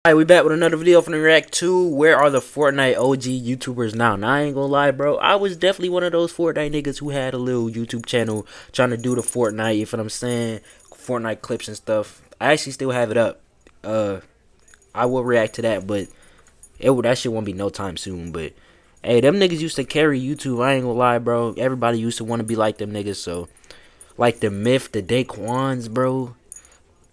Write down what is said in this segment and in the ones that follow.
Alright, we back with another video from the React 2. Where are the Fortnite OG YouTubers now? Now, I ain't gonna lie, bro. I was definitely one of those Fortnite niggas who had a little YouTube channel trying to do the Fortnite, you feel what I'm saying? Fortnite clips and stuff. I actually still have it up. I will react to that, but that shit won't be no time soon. But, hey, them niggas used to carry YouTube. I ain't gonna lie, bro. Everybody used to want to be like them niggas, so. Like the Myth, the Daquans, bro.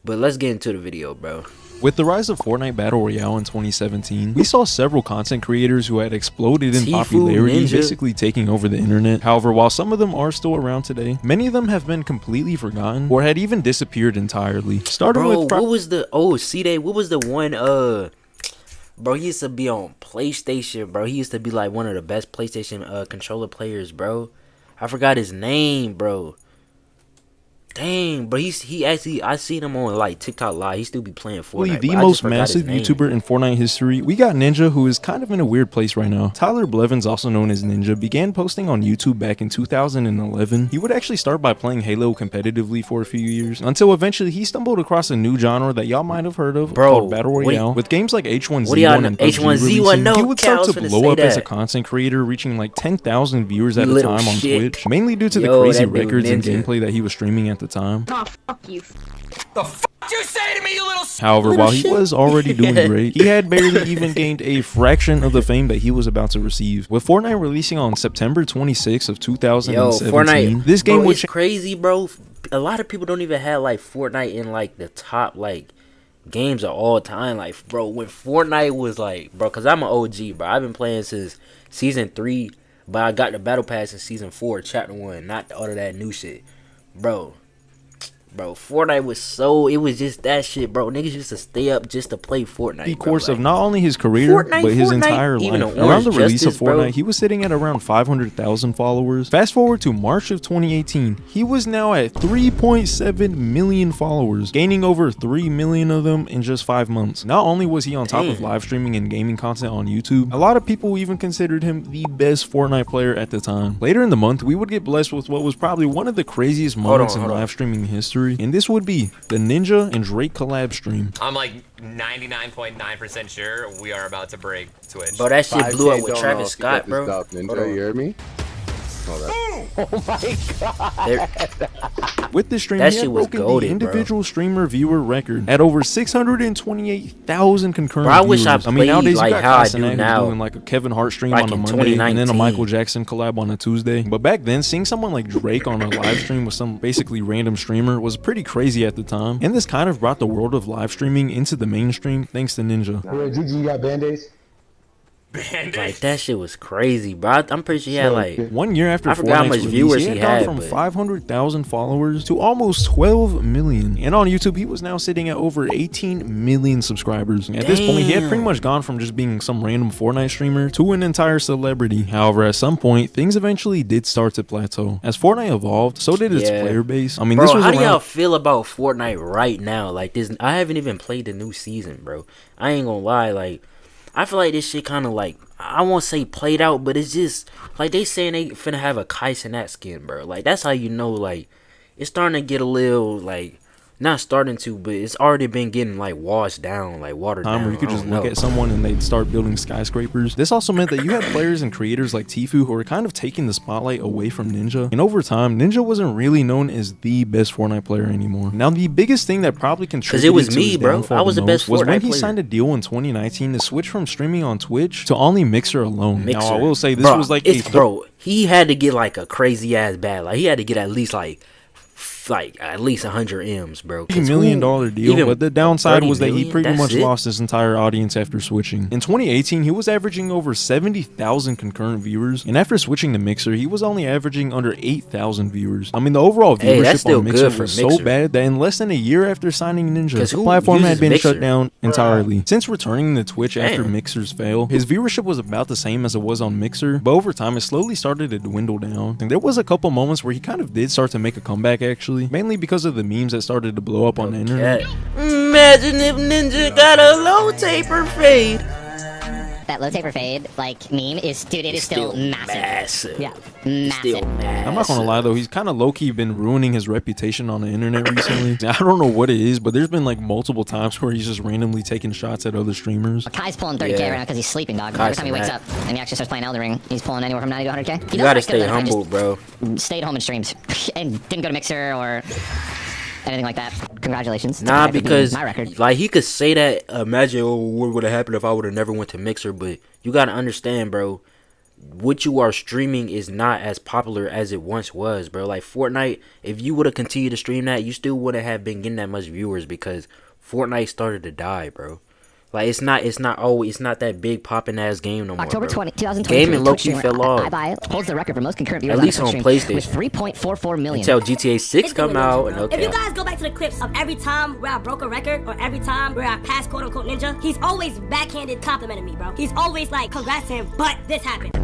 But let's get into the video, bro. With the rise of Fortnite Battle Royale in 2017, we saw several content creators who had exploded in popularity, basically taking over the internet. However, while some of them are still around today, many of them have been completely forgotten or had even disappeared entirely. Starting with what was the what was the one bro, he used to be on PlayStation, bro. He used to be like one of the best PlayStation controller players, bro. I forgot his name, bro. Dang, but he actually, I seen him on like TikTok live. He still be playing Fortnite. The most massive YouTuber in Fortnite history, we got Ninja, who is kind of in a weird place right now. Tyler Blevins, also known as Ninja, began posting on YouTube back in 2011. He would actually start by playing Halo competitively for a few years, until eventually he stumbled across a new genre that y'all might have heard of, called Battle Royale. With games like H1Z1 and H1Z1, he would start to blow up as a content creator, reaching like 10,000 viewers at a time on Twitch, mainly due to the crazy records and gameplay that he was streaming at the time. Oh, fuck you. The fuck you say to me, you little However, while he was already doing great, he had barely even gained a fraction of the fame that he was about to receive. With Fortnite releasing on September 26th of 2017, Fortnite, this game was crazy, bro. A lot of people don't even have like Fortnite in like the top like games of all time. Like, bro, when Fortnite was like, bro, cause I'm an OG, bro. I've been playing since season 3, but I got the battle pass in season 4, chapter 1, not all of that new shit, bro. Bro, Fortnite was it was just that shit, bro. Niggas used to stay up just to play Fortnite. The course of not only his career, but his entire life. Around the release of Fortnite, he was sitting at around 500,000 followers. Fast forward to March of 2018, he was now at 3.7 million followers, gaining over 3 million of them in just 5 months. Not only was he on top of live streaming and gaming content on YouTube, a lot of people even considered him the best Fortnite player at the time. Later in the month, we would get blessed with what was probably one of the craziest moments in live streaming history. And this would be the Ninja and Drake collab stream. I'm like 99.9% sure we are about to break Twitch. Bro, that shit blew up with Travis Scott, bro. Ninja, you heard me? Oh my god. With this stream, he had broken the individual streamer viewer record at over 628,000 concurrent viewers. I wish I played nowadays like you got how I do now. Doing like a Kevin Hart stream like on a Monday and then a Michael Jackson collab on a Tuesday. But back then, seeing someone like Drake on a live stream with some basically random streamer was pretty crazy at the time. And this kind of brought the world of live streaming into the mainstream thanks to Ninja. Hey, Gigi, you got band-aids? Like, that shit was crazy, bro. I'm pretty sure he had like 1 year after I forgot how much viewers he had gone from 500,000 followers to almost 12 million. And on YouTube, he was now sitting at over 18 million subscribers. At this point, he had pretty much gone from just being some random Fortnite streamer to an entire celebrity. However, at some point, things eventually did start to plateau. As Fortnite evolved, so did its player base. I mean, bro, how do y'all feel about Fortnite right now? Like, this, I haven't even played the new season, bro. I ain't gonna lie, like, I feel like this shit kind of like, I won't say played out, but it's just like they saying they finna have a Kyron skin, bro. Like, that's how you know, like, it's starting to get a little like, not starting to, but it's already been getting like washed down, like watered down. Where you could just look at someone and they'd start building skyscrapers. This also meant that you had players and creators like Tfue who were kind of taking the spotlight away from Ninja. And over time, Ninja wasn't really known as the best Fortnite player anymore. Now, the biggest thing that probably contributed it was to me, his bro. I was the best was Fortnite when he player. signed a deal in 2019 to switch from streaming on Twitch to only Mixer alone. Now, I will say this was like bro, he had to get like a crazy ass bag. Like, he had to get at least like at least 100 M's, bro. $1 million deal, but the downside was that he pretty much lost his entire audience after switching. In 2018, he was averaging over 70,000 concurrent viewers, and after switching to Mixer, he was only averaging under 8,000 viewers. I mean, the overall viewership on Mixer was so bad that in less than a year after signing Ninja, the platform had been shut down entirely. Since returning to Twitch after Mixer's fail, his viewership was about the same as it was on Mixer, but over time, it slowly started to dwindle down. And there was a couple moments where he kind of did start to make a comeback, actually, mainly because of the memes that started to blow up on the internet. Imagine if Ninja got a low taper fade. that low taper fade like meme is, dude, it is still massive. Yeah, massive. I'm not gonna lie though, he's kind of low-key been ruining his reputation on the internet recently. I don't know what it is, but there's been like multiple times where he's just randomly taking shots at other streamers. Kai's pulling 30k right now because he's sleeping, dog. Every time he wakes up and he actually starts playing Elden Ring, he's pulling anywhere from 90 to 100k. You gotta stay humble, bro. Stayed home and streams and didn't go to Mixer or anything like that. Congratulations. Nah, because my record. Like he could say that. Imagine what would have happened if I would have never went to Mixer, but you gotta understand, bro. What you are streaming is not as popular as it once was, bro. Like Fortnite, if you would have continued to stream that, you still wouldn't have been getting that much viewers because Fortnite started to die, bro. Like it's not that big popping ass game no more. October 2023. Gaming low-key fell off. Holds the record for most concurrent viewers at least on PlayStation. With 3.44 million. Until GTA 6 come out. And okay. If you guys go back to the clips of every time where I broke a record or every time where I passed quote unquote ninja, he's always backhanded complimenting me, bro. He's always like, congrats to him, but this happened.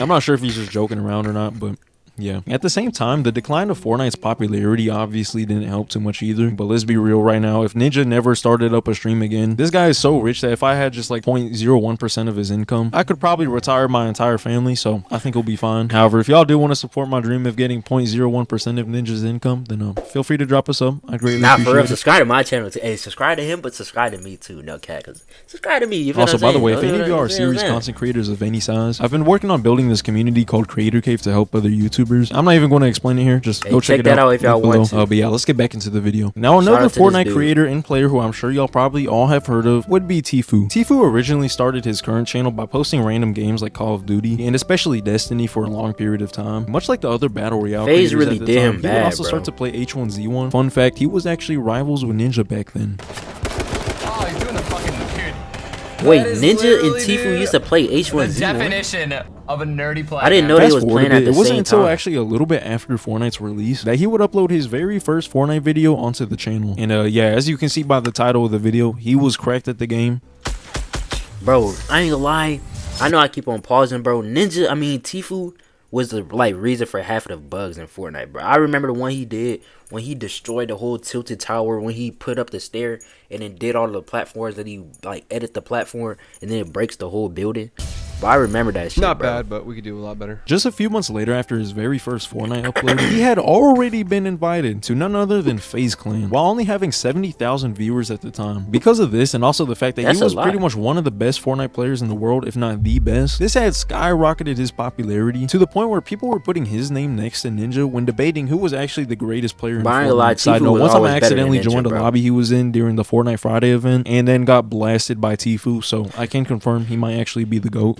I'm not sure if he's just joking around or not, but yeah. At the same time, the decline of Fortnite's popularity obviously didn't help too much either. But let's be real right now. If Ninja never started up a stream again, this guy is so rich that if I had just like 0.01% of his income, I could probably retire my entire family. So I think he'll be fine. However, if y'all do want to support my dream of getting 0.01% of Ninja's income, then feel free to drop a sub. I greatly appreciate for real, it. subscribe to my channel. Hey, subscribe to him, but subscribe to me too. No cat, cause subscribe to me. You also, by the way, if any of y'all are serious content creators of any size, I've been working on building this community called Creator Cave to help other YouTubers. I'm not even going to explain it here. Just go check it out if y'all want to. But yeah, let's get back into the video. Now, another Fortnite creator and player who I'm sure y'all probably all have heard of would be Tfue. Tfue originally started his current channel by posting random games like Call of Duty and especially Destiny for a long period of time. Much like the other battle royale creators really at the did time, him he bad, would also bro. start to play H1Z1. Fun fact, he was actually rivals with Ninja back then. Oh, he's doing the fucking dude. Wait, Ninja and Tfue used to play H1Z1? The definition of a nerdy player. I didn't know they was playing at the same time. It wasn't until actually a little bit after Fortnite's release that he would upload his very first Fortnite video onto the channel. And yeah, as you can see by the title of the video, he was cracked at the game. Bro, I ain't gonna lie. I know I keep on pausing, bro. Tfue was the reason for half of the bugs in Fortnite, bro. I remember the one he did when he destroyed the whole tilted tower, when he put up the stair and then did all the platforms that he edit the platform and then it breaks the whole building. But I remember that shit, Not bro. bad, but we could do a lot better. Just a few months later, after his very first Fortnite upload, he had already been invited to none other than FaZe Clan, while only having 70,000 viewers at the time. Because of this, and also the fact that he was pretty much one of the best Fortnite players in the world, if not the best, this had skyrocketed his popularity to the point where people were putting his name next to Ninja when debating who was actually the greatest player in Fortnite. Side note, one time I accidentally joined a lobby he was in during the Fortnite Friday event, and then got blasted by Tfue, so I can confirm he might actually be the GOAT.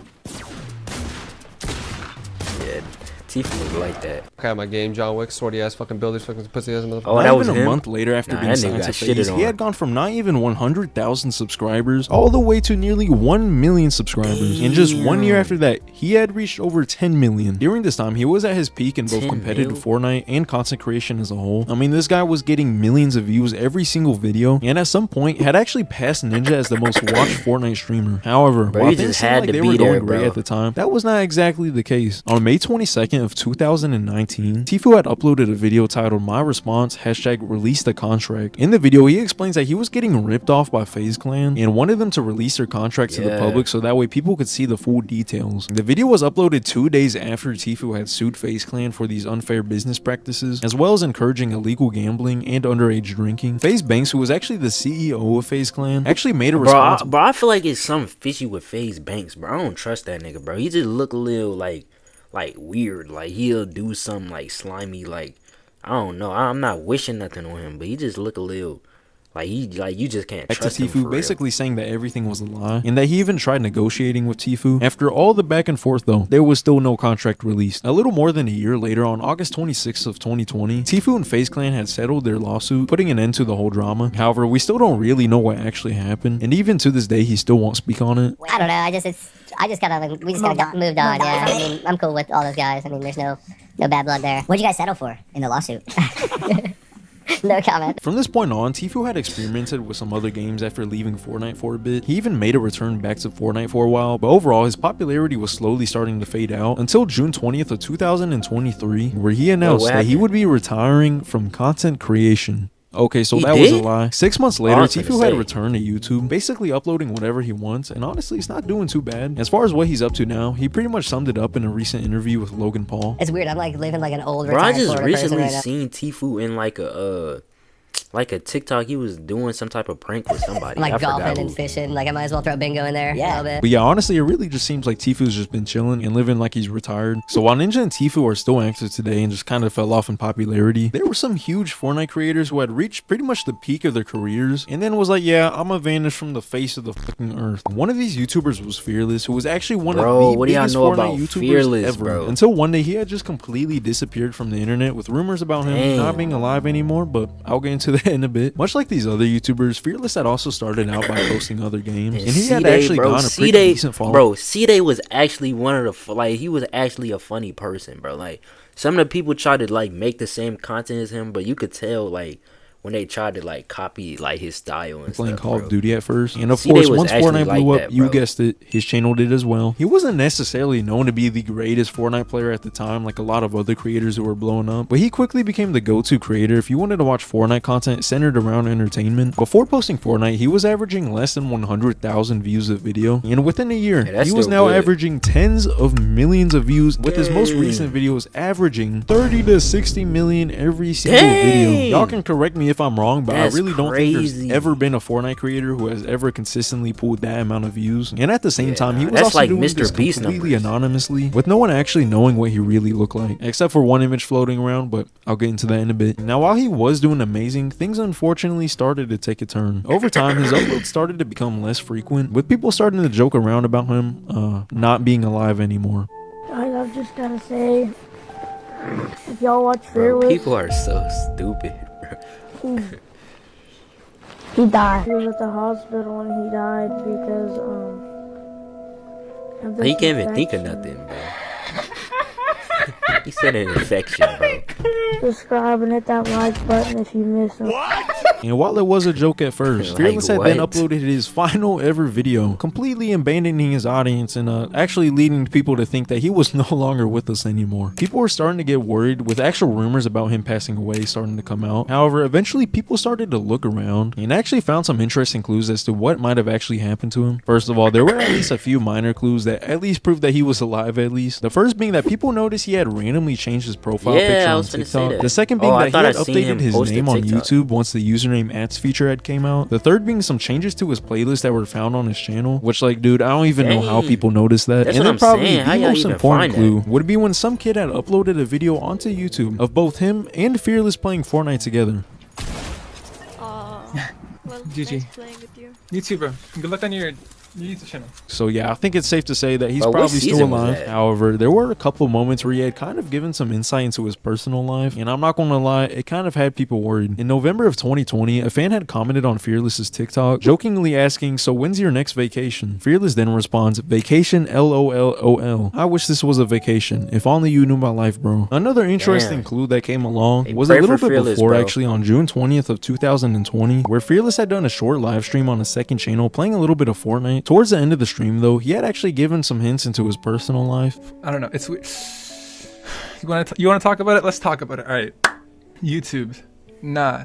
Tfue was like that. Okay, my game, John Wick, swordy ass fucking builders, fucking pussy ass motherfucker. Oh, that was a month later after being signed to FaZe, he had gone from not even 100,000 subscribers all the way to nearly 1 million subscribers. In just 1 year after that, he had reached over 10 million. During this time, he was at his peak in both competitive Fortnite and content creation as a whole. I mean, this guy was getting millions of views every single video, and at some point had actually passed Ninja as the most watched Fortnite streamer. However, while things seemed like they were going great at the time, that was not exactly the case. On May 22nd of 2019, Tfue had uploaded a video titled "My Response #Release the Contract." In the video, he explains that he was getting ripped off by FaZe Clan and wanted them to release their contract to the public so that way people could see the full details. The video was uploaded 2 days after Tfue had sued FaZe Clan for these unfair business practices, as well as encouraging illegal gambling and underage drinking. FaZe Banks, who was actually the CEO of FaZe Clan, actually made a response. Bro, I feel like it's something fishy with FaZe Banks, bro. I don't trust that nigga, bro. He just look a little like weird. Like he'll do something like slimy, like I don't know. I'm not wishing nothing on him, but he just look a little like you just can't trust him. Tfue basically saying that everything was a lie and that he even tried negotiating with Tfue. After all the back and forth though, there was still no contract released. A little more than a year later, on August 26th of 2020, Tfue and FaZe Clan had settled their lawsuit, putting an end to the whole drama. However, we still don't really know what actually happened, and even to this day he still won't speak on it. I don't know, we just kind of moved on. Yeah, I mean, I'm cool with all those guys. I mean, there's no bad blood there. What'd you guys settle for in the lawsuit? No comment. From this point on, Tfue had experimented with some other games after leaving Fortnite for a bit. He even made a return back to Fortnite for a while, but overall his popularity was slowly starting to fade out until June 20th of 2023, where he announced that he would be retiring from content creation. Okay, so He that did? was a lie. 6 months later, I was gonna Tfue had say. returned to YouTube, basically uploading whatever he wants, and honestly, it's not doing too bad. As far as what he's up to now, he pretty much summed it up in a recent interview with Logan Paul. It's weird. I'm like living like an old Bro, I retired just Florida person recently right now. seen Tfue in like a TikTok. He was doing some type of prank with somebody. I'm I like forgot golfing who. and fishing. Like I might as well throw bingo in there. Yeah. A little bit. But yeah, honestly, it really just seems like Tfue's just been chilling and living like he's retired. So while Ninja and Tfue are still active today and just kind of fell off in popularity, there were some huge Fortnite creators who had reached pretty much the peak of their careers and then was like, yeah, I'm gonna vanish from the face of the fucking earth. One of these YouTubers was Fearless, who was actually one of the what do y'all biggest know Fortnite about YouTubers Fearless, ever. bro? Until one day he had just completely disappeared from the internet with rumors about him Damn. not being alive anymore, but I'll get into that in a bit. Much like these other YouTubers, Fearless had also started out by posting other games, and he had actually gone a pretty decent following. Bro, C-Day was actually one of the he was actually a funny person, bro. Like some of the people tried to like make the same content as him, but you could tell like when they tried to like copy like his style and playing stuff, Call bro. of Duty at first, and of C-Day course was once actually Fortnite like blew up, that, you bro. guessed it, his channel did as well. He wasn't necessarily known to be the greatest Fortnite player at the time like a lot of other creators who were blowing up, but he quickly became the go-to creator if you wanted to watch Fortnite content centered around entertainment. Before posting Fortnite, he was averaging less than 100,000 views a video, and within a year that's he was still now good. averaging tens of millions of views, with his most recent videos averaging 30 to 60 million every single video. Y'all can correct me if I'm wrong, but That's I really don't think there's crazy. ever been a Fortnite creator who has ever consistently pulled that amount of views. And at the same time, he was that's also like doing Mr. this Beast completely numbers. anonymously, with no one actually knowing what he really looked like, except for one image floating around, but I'll get into that in a bit. Now, while he was doing amazing, things unfortunately started to take a turn. Over time, his uploads started to become less frequent, with people starting to joke around about him not being alive anymore. Guys, I've just gotta say, if y'all watch Bro, Fearless, people are so stupid, bro. he died. He was at the hospital and he died because of this He can't even think of infection. nothing, bro. He said an infection, bro. Subscribe and hit that like button if you miss him. And while it was a joke at first, Like Fearless had then what? uploaded his final ever video, completely abandoning his audience and actually leading people to think that he was no longer with us anymore. People were starting to get worried, with actual rumors about him passing away starting to come out. However, eventually people started to look around and actually found some interesting clues as to what might have actually happened to him. First of all, there were at least a few minor clues that at least proved that he was alive at least. The first being that people noticed he had randomly changed his profile Yeah, picture I on was finna say TikTok. that. The second being Oh, I that he thought had I seen updated him his post a name on TikTok. YouTube once the username @ feature had came out. The third being some changes to his playlist that were found on his channel, which like, dude, I don't even know how Dang. people noticed that. That's And what then I'm probably saying. How the y'all most even important find clue that? would be when some kid had uploaded a video onto YouTube of both him and Fearless playing Fortnite together. Well, GG. nice playing with you. YouTuber, good luck on your YouTube channel. So yeah, I think it's safe to say that he's But what probably still season was alive. that? However, there were a couple moments where he had kind of given some insight into his personal life, and I'm not gonna lie, it kind of had people worried. In November of 2020, a fan had commented on Fearless's TikTok, jokingly asking, "So when's your next vacation?" Fearless then responds, "Vacation LOLOL. I wish this was a vacation. If only you knew my life, bro." Another interesting Damn. clue that came along Hey, was a pray little for bit Fearless, before, bro. actually, on June 20th of 2020, where Fearless had done a short live stream on his second channel playing a little bit of Fortnite. Towards the end of the stream, though, he had actually given some hints into his personal life. I don't know. It's weird. You want to talk about it? Let's talk about it. All right. YouTube. Nah.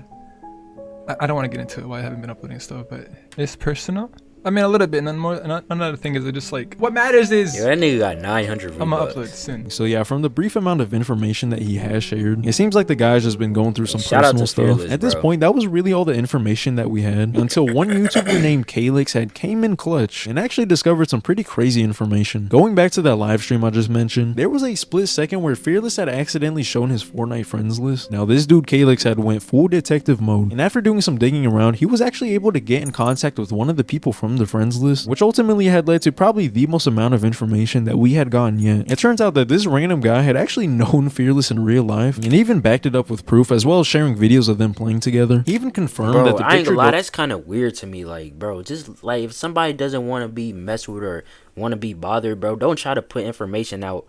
I don't want to get into it. Why I haven't been uploading stuff, but it's personal. I mean, a little bit. And then more. Another thing is, it just like what matters is Yo, that nigga got 900 I'm gonna V-Bucks. upload soon. So yeah, from the brief amount of information that he has shared, it seems like the guy's just been going through some Shout out personal to stuff. Fearless, At this bro. point, that was really all the information that we had until one YouTuber named Kalix had came in clutch and actually discovered some pretty crazy information. Going back to that live stream I just mentioned, there was a split second where Fearless had accidentally shown his Fortnite friends list. Now this dude Kalix had went full detective mode, and after doing some digging around, he was actually able to get in contact with one of the people from the friends list, which ultimately had led to probably the most amount of information that we had gotten yet. It turns out that this random guy had actually known Fearless in real life and even backed it up with proof, as well as sharing videos of them playing together. He even confirmed Bro, that the I ain't picture gonna lie, that's kind of weird to me. Like, bro, just like if somebody doesn't want to be messed with or want to be bothered, bro, don't try to put information out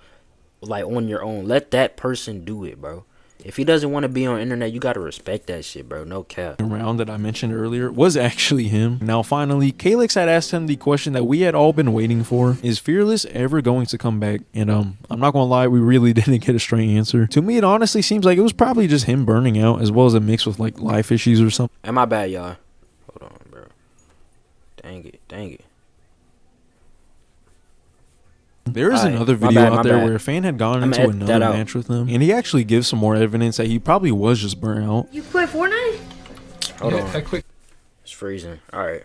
like on your own. Let that person do it, bro. If he doesn't want to be on internet, you gotta respect that shit, bro. No cap. The round that I mentioned earlier was actually him. Now, finally, Kalix had asked him the question that we had all been waiting for: is Fearless ever going to come back? And I'm not gonna lie, we really didn't get a straight answer. To me, it honestly seems like it was probably just him burning out, as well as a mix with like life issues or something. Am I bad, y'all? Hold on, bro. Dang it. There is another video out there where a fan had gone into another match with him, and he actually gives some more evidence that he probably was just burnt out. You quit Fortnite? Hold on. I quit It's freezing. Alright.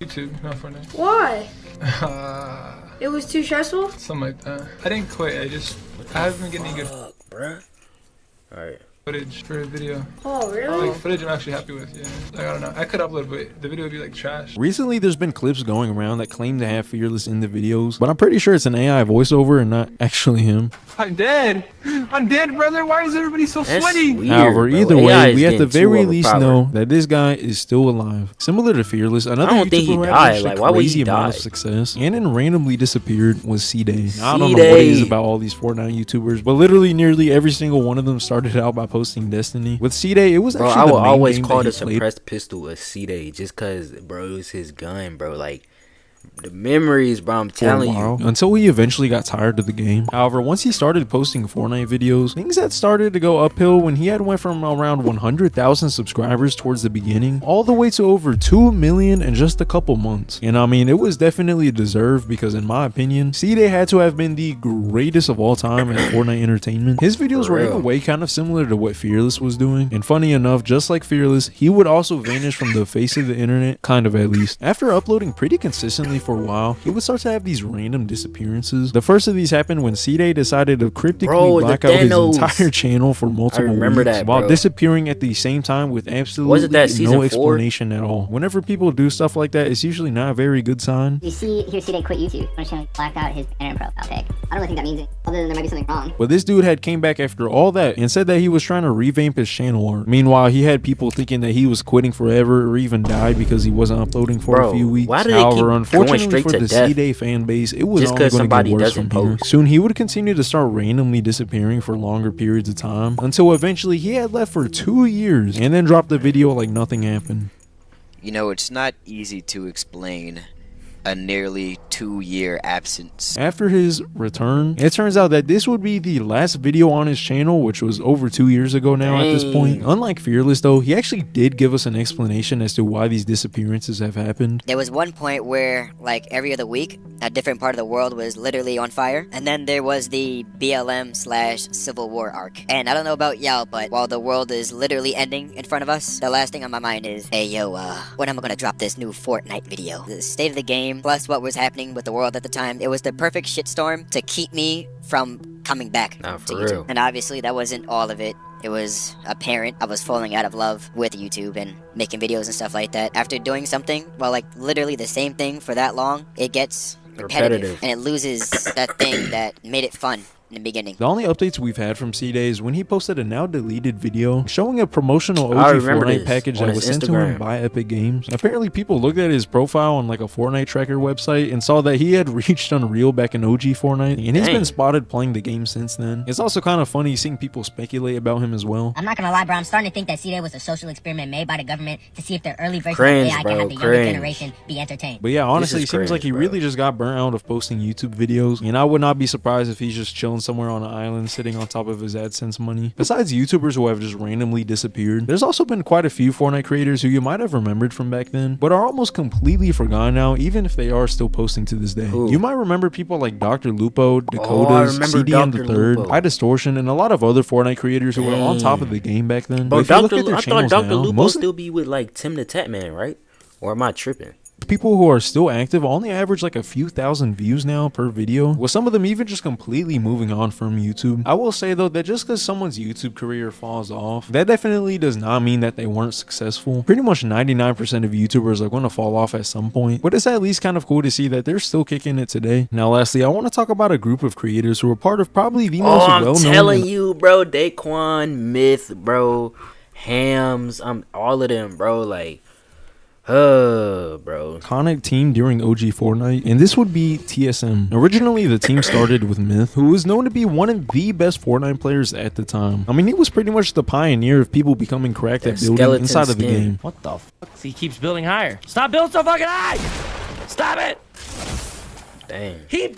YouTube, not Fortnite. Why? It was too stressful? Something like that. I didn't quit. I haven't been getting any good Bruh. Alright. footage for a video. Oh, really? Like footage I'm actually happy with, yeah. Like, I don't know. I could upload, but the video would be like trash. Recently, there's been clips going around that claim to have Fearless in the videos, but I'm pretty sure it's an AI voiceover and not actually him. I'm dead. I'm dead, brother. Why is everybody so sweaty? Weird, However, bro. either AI way, is we at the getting very too least overpowered. know that this guy is still alive. Similar to Fearless, another I don't think YouTuber he who had died. reached Like, a why would he crazy amount of die? success and then randomly disappeared was C-Day. Now, I don't know C-Day. what it is about all these Fortnite YouTubers, but literally nearly every single one of them started out by posting Destiny. With C-Day, it was Bro, actually I the will main always game call that the he played. suppressed pistol a C-Day just cause, bro, it was his gun, bro. Like, the memories, bro, I'm telling you. Until he eventually got tired of the game. However, once he started posting Fortnite videos, things had started to go uphill when he had went from around 100,000 subscribers towards the beginning all the way to over 2 million in just a couple months. And I mean, it was definitely deserved because in my opinion, C-Day had to have been the greatest of all time in Fortnite entertainment. His videos were in a way kind of similar to what Fearless was doing. And funny enough, just like Fearless, he would also vanish from the face of the internet, kind of at least. After uploading pretty consistently for a while, he would start to have these random disappearances. The first of these happened when C-Day decided to cryptically black out his entire channel for multiple weeks while disappearing at the same time with absolutely no explanation at all. Whenever people do stuff like that, it's usually not a very good sign. You see here C-Day quit YouTube. I'm just gonna black out his banner profile pic. I don't really think that means it, other than there might be something wrong. But this dude had came back after all that and said that he was trying to revamp his channel art. Meanwhile, he had people thinking that he was quitting forever or even died because he wasn't uploading for a few weeks. However, unfortunately for the C-Day fan base, it was only going to get worse from here. Soon he would continue to start randomly disappearing for longer periods of time until eventually he had left for 2 years and then dropped the video like nothing happened. You know, it's not easy to explain a nearly 2-year absence. After his return, it turns out that this would be the last video on his channel, which was over 2 years ago now at this point. Unlike Fearless though, he actually did give us an explanation as to why these disappearances have happened. There was one point where, like, every other week, a different part of the world was literally on fire. And then there was the BLM/Civil War arc. And I don't know about y'all, but while the world is literally ending in front of us, the last thing on my mind is, hey yo, when am I gonna drop this new Fortnite video? The state of the game, plus what was happening with the world at the time, it was the perfect shitstorm to keep me from coming back to YouTube. And obviously that wasn't all of it. It was apparent I was falling out of love with YouTube and making videos and stuff like that. After doing something, well, like literally the same thing for that long, it gets repetitive. And it loses that thing that made it fun in the beginning. The only updates we've had from C-Day is when he posted a now deleted video showing a promotional OG Fortnite package that was sent to him by Epic Games. Apparently people looked at his profile on like a Fortnite tracker website and saw that he had reached Unreal back in OG Fortnite, and he's been spotted playing the game since then. It's also kind of funny seeing people speculate about him as well. I'm not gonna lie, bro, I'm starting to think that C-Day was a social experiment made by the government to see if their early version of AI can have the younger generation be entertained. But yeah, honestly, it seems like he really just got burnt out of posting YouTube videos, and I would not be surprised if he's just chilling somewhere on an island sitting on top of his AdSense money. Besides YouTubers who have just randomly disappeared, there's also been quite a few Fortnite creators who you might have remembered from back then, but are almost completely forgotten now, even if they are still posting to this day. You might remember people like Dr. Lupo, Dakotas, CDM the Third, High Distortion, and a lot of other Fortnite creators who were on top of the game back then. But if you look at their channels now, Lupo still be with like Tim the Tatman, right? Or am I tripping? People who are still active only average like a few thousand views now per video, with some of them even just completely moving on from YouTube. I will say though that just because someone's YouTube career falls off, that definitely does not mean that they weren't successful. Pretty much 99% of YouTubers are going to fall off at some point, but it's at least kind of cool to see that they're still kicking it today. Now lastly, I want to talk about a group of creators who are part of probably the most well-known. I'm telling you, bro, Daquan, Myth, bro, Hams, all of them, bro, like, Bro. Iconic team during OG Fortnite, and this would be TSM. Originally, the team started with Myth, who was known to be one of the best Fortnite players at the time. I mean, he was pretty much the pioneer of people becoming cracked at building inside of the game. What the fuck? He keeps building higher. Stop building so fucking high! Stop it! Dang. He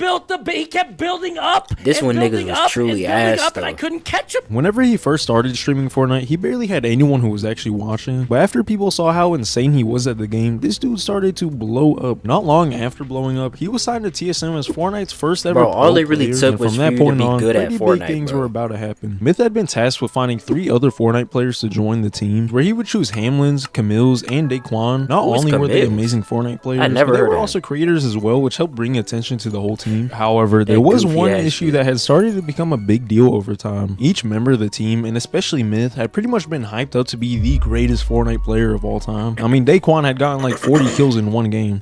kept building up. This one niggas was truly ass though. And I couldn't catch him. Whenever he first started streaming Fortnite, he barely had anyone who was actually watching. But after people saw how insane he was at the game, this dude started to blow up. Not long after blowing up, he was signed to TSM as Fortnite's first ever bro, all it really player, took was from that for you point to be on, good at pretty Fortnite, big things bro. were about to happen. Myth had been tasked with finding 3 other Fortnite players to join the team, where he would choose Hamlin's, Camille's, and Daquan. Not only were they amazing Fortnite players, but they were also creators as well, which helped bring attention to the whole team. However, there was one issue that had started to become a big deal over time. Each member of the team, and especially Myth, had pretty much been hyped up to be the greatest Fortnite player of all time. I mean, Daquan had gotten like 40 kills in one game.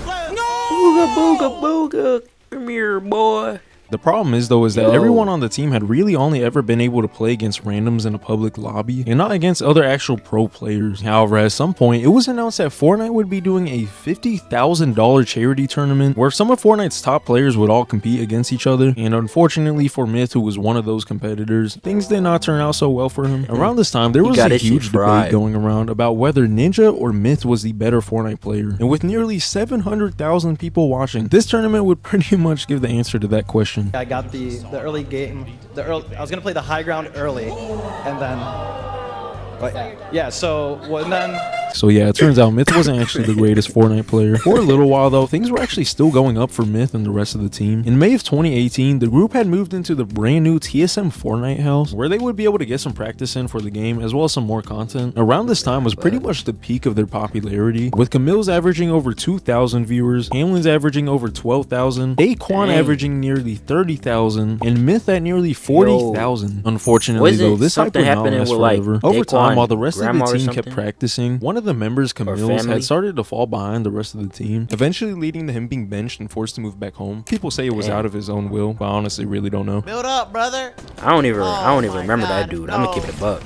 Booga, booga, booga. Come here, boy. The problem is though, is that everyone on the team had really only ever been able to play against randoms in a public lobby and not against other actual pro players. However, at some point, it was announced that Fortnite would be doing a $50,000 charity tournament where some of Fortnite's top players would all compete against each other. And unfortunately for Myth, who was one of those competitors, things did not turn out so well for him. Around this time, there was a huge debate going around about whether Ninja or Myth was the better Fortnite player. And with nearly 700,000 people watching, this tournament would pretty much give the answer to that question. I got the early game. I was gonna play the high ground early, and then, So yeah, it turns out Myth wasn't actually the greatest Fortnite player. For a little while though, things were actually still going up for Myth and the rest of the team. In May of 2018, the group had moved into the brand new TSM Fortnite house, where they would be able to get some practice in for the game, as well as some more content. Around this time was pretty much the peak of their popularity, with Camille's averaging over 2,000 viewers, Hamlin's averaging over 12,000, Daquan averaging nearly 30,000, and Myth at nearly 40,000. Unfortunately though, this hype would not last forever. Over time, while the rest of the team kept practicing, one of the members, Camille's, had started to fall behind the rest of the team, eventually leading to him being benched and forced to move back home. People say it was out of his own will, but I honestly really don't know. Build up, brother. I don't even remember that dude. I'm gonna keep it a buck.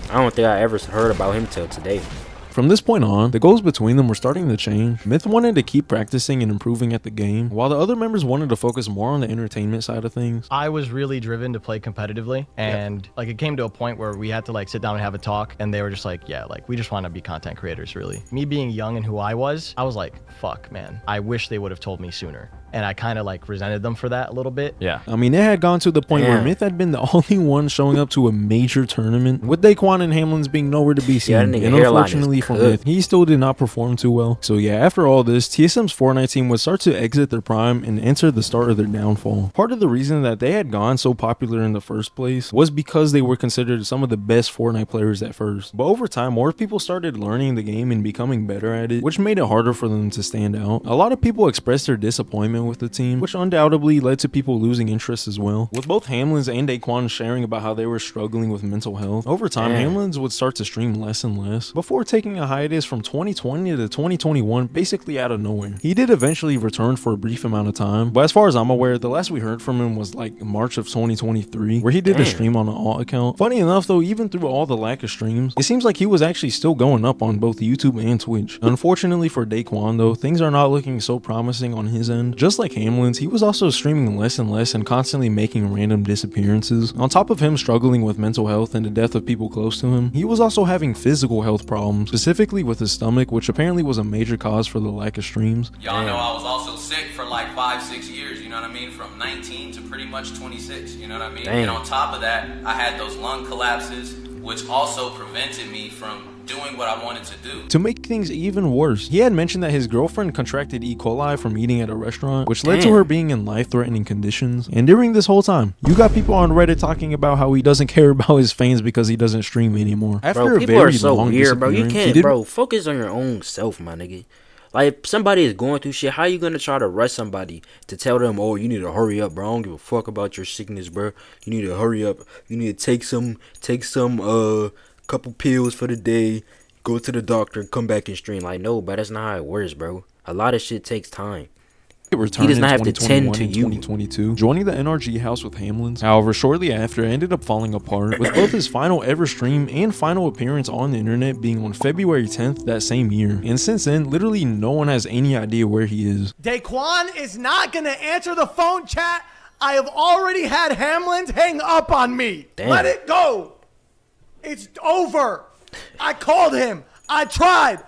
I don't think I ever heard about him till today. From this point on, the goals between them were starting to change. Myth wanted to keep practicing and improving at the game, while the other members wanted to focus more on the entertainment side of things. I was really driven to play competitively, and like it came to a point where we had to like sit down and have a talk, and they were just like, yeah, like we just want to be content creators, really. Me being young and who I was like, fuck, man, I wish they would have told me sooner. And I kind of like resented them for that a little bit. Yeah. I mean, it had gone to the point where Myth had been the only one showing up to a major tournament, with Daquan and Hamlin's being nowhere to be seen. And unfortunately for Myth, he still did not perform too well. So yeah, after all this, TSM's Fortnite team would start to exit their prime and enter the start of their downfall. Part of the reason that they had gone so popular in the first place was because they were considered some of the best Fortnite players at first. But over time, more people started learning the game and becoming better at it, which made it harder for them to stand out. A lot of people expressed their disappointment with the team, which undoubtedly led to people losing interest as well, with both Hamlin's and Daquan sharing about how they were struggling with mental health. Over time, Hamlin's would start to stream less and less, before taking a hiatus from 2020 to 2021 basically out of nowhere. He did eventually return for a brief amount of time, but as far as I'm aware, the last we heard from him was like March of 2023, where he did a stream on an alt account. Funny enough though, even through all the lack of streams, it seems like he was actually still going up on both YouTube and Twitch. Unfortunately for Daquan though, things are not looking so promising on his end. Just like Hamlin's, he was also streaming less and less and constantly making random disappearances. On top of him struggling with mental health and the death of people close to him, he was also having physical health problems, specifically with his stomach, which apparently was a major cause for the lack of streams. Y'all know I was also sick for like 5-6 years, you know what I mean? From 19 to pretty much 26, you know what I mean? And on top of that, I had those lung collapses, which also prevented me from doing what I wanted to do. To make things even worse, he had mentioned that his girlfriend contracted E. coli from eating at a restaurant, which led to her being in life-threatening conditions. And during this whole time, you got people on Reddit talking about how he doesn't care about his fans because he doesn't stream anymore. After people are so weird, bro. You can't, bro. Focus on your own self, my nigga. Like, if somebody is going through shit, how you gonna try to rush somebody to tell them, oh, you need to hurry up, bro? I don't give a fuck about your sickness, bro. You need to hurry up. You need to take some couple pills for the day, go to the doctor, and come back and stream. Like, no, but that's not how it works, bro. A lot of shit takes time. It returned does not in have to tend 2021 to and you. 2022, joining the NRG house with Hamlin's. However, shortly after, it ended up falling apart, with both his final ever stream and final appearance on the internet being on February 10th that same year. And since then, literally no one has any idea where he is. Daquan is not gonna answer the phone, chat. I have already had Hamlin's hang up on me. Damn. Let it go. It's over. I called him. I tried.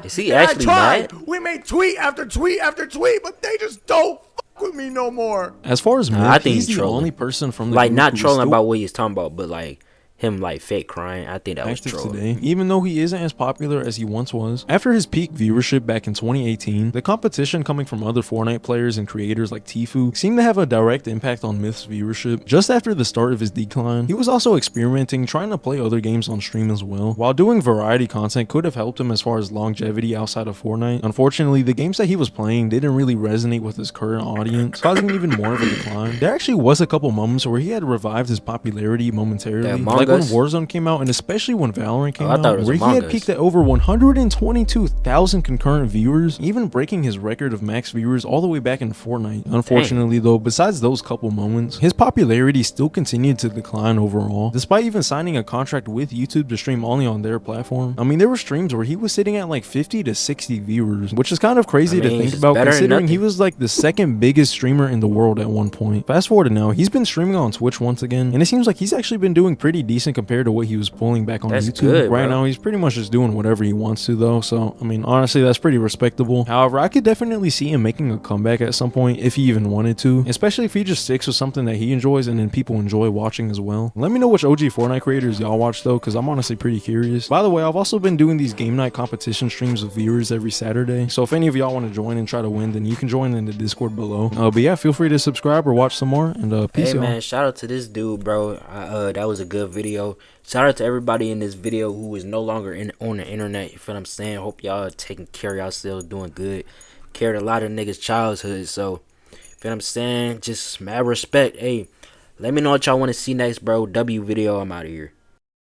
Is he actually mad? We made tweet after tweet after tweet, but they just don't fuck with me no more. As far as I think he's the trolling. only person from the Like, group not who is trolling still about what he's talking about, but like him like fake crying. I think that was active trolling. today, even though he isn't as popular as he once was. After his peak viewership back in 2018, the competition coming from other Fortnite players and creators like Tfue seemed to have a direct impact on Myth's viewership. Just after the start of his decline, he was also experimenting, trying to play other games on stream as well. While doing variety content could have helped him as far as longevity outside of Fortnite, unfortunately, the games that he was playing didn't really resonate with his current audience, causing even more of a decline. There actually was a couple moments where he had revived his popularity momentarily, like when Warzone came out, and especially when Valorant came out, where he had peaked at over 122,000 concurrent viewers, even breaking his record of max viewers all the way back in Fortnite. Unfortunately though, besides those couple moments, his popularity still continued to decline overall, despite even signing a contract with YouTube to stream only on their platform. I mean, there were streams where he was sitting at like 50 to 60 viewers, which is kind of crazy to think about, considering he was like the second biggest streamer in the world at one point. Fast forward to now, he's been streaming on Twitch once again, and it seems like he's actually been doing pretty decent compared to what he was pulling back on YouTube. Good, right now he's pretty much just doing whatever he wants to though, so I mean, honestly, that's pretty respectable. However, I could definitely see him making a comeback at some point if he even wanted to, especially if he just sticks with something that he enjoys and then people enjoy watching as well. Let me know which OG Fortnite creators y'all watch though, because I'm honestly pretty curious. By the way, I've also been doing these game night competition streams with viewers every Saturday, so if any of y'all want to join and try to win, then you can join in the Discord below. But yeah, feel free to subscribe or watch some more, and peace. Hey man, shout out to this dude, bro. That was a good video. Shout out to everybody in this video who is no longer on the internet. You feel what I'm saying? Hope y'all taking care of yourselves, doing good. Carried a lot of niggas' childhood, so you feel what I'm saying? Just mad respect. Hey, let me know what y'all want to see next, bro. W video, I'm out of here.